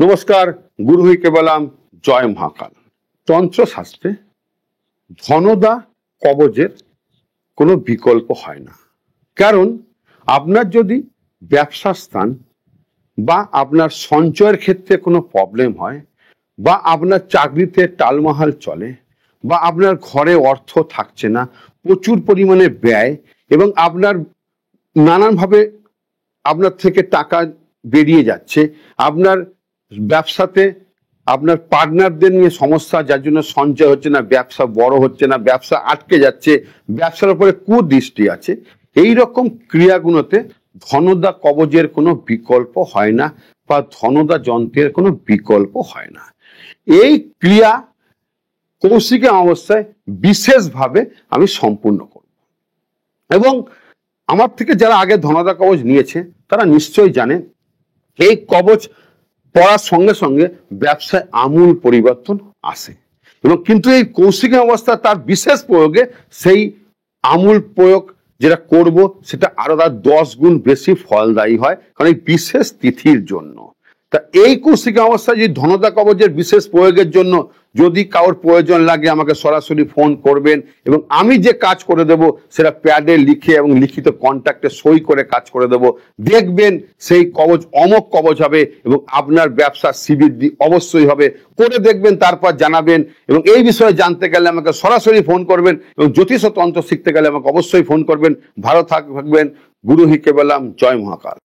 নমস্কার, গুরু হইকে বলাম জয় মহাকাল। তন্ত্রশাস্ত্রে ধনদা কবজের কোনো বিকল্প হয় না। কারণ আপনার যদি ব্যবসা স্থান বা আপনার সঞ্চয়ের ক্ষেত্রে কোনো প্রবলেম হয়, বা আপনার চাকরিতে টালমাহাল চলে, বা আপনার ঘরে অর্থ থাকছে না, প্রচুর পরিমাণে ব্যয়, এবং আপনার নানানভাবে আপনার থেকে টাকা বেরিয়ে যাচ্ছে, আপনার ব্যবসাতে আপনার পার্টনারদের নিয়ে সমস্যা, যার জন্য সঞ্চয় হচ্ছে না, ব্যবসা বড় হচ্ছে না, ব্যবসা আটকে যাচ্ছে, ব্যবসার উপরে কুদৃষ্টি আছে, এই রকম ক্রিয়াগুলোতে ধনদা কবজের কোনো বিকল্প হয় না, বা ধনদা যন্ত্রের কোনো বিকল্প হয় না। এই ক্রিয়া কৌশিকী অমাবস্যায় বিশেষভাবে আমি সম্পূর্ণ করব, এবং আমার থেকে যারা আগে ধনদা কবচ নিয়েছে তারা নিশ্চয়ই জানেন এই কবচ পড়ার সঙ্গে সঙ্গে ব্যবসায় আমূল পরিবর্তন আসে, এবং কিন্তু এই কৌশিকী অবস্থা তার বিশেষ প্রয়োগে সেই আমূল প্রয়োগ যেটা করব সেটা আরো তার 10 গুণ বেশি ফলদায়ী হয়, কারণ এই বিশেষ তিথির জন্য। তা এই কৌশিকী অবস্থায় যে ধনদা কবচের বিশেষ প্রয়োগের জন্য যদি কারোর প্রয়োজন লাগে আমাকে সরাসরি ফোন করবেন, এবং আমি যে কাজ করে দেব সেটা প্যাডে লিখে এবং লিখিত কন্ট্যাক্টে সই করে কাজ করে দেব। দেখবেন সেই কবচ অমোঘ কবচ হবে, এবং আপনার ব্যবসার শ্রীবৃদ্ধি অবশ্যই হবে। করে দেখবেন, তারপর জানাবেন। এবং এই বিষয়ে জানতে গেলে আমাকে সরাসরি ফোন করবেন, এবং জ্যোতিষ তন্ত্র শিখতে গেলে আমাকে অবশ্যই ফোন করবেন। ভালো থাকবেন। গুরু হইকে বললাম জয় মহাকাল।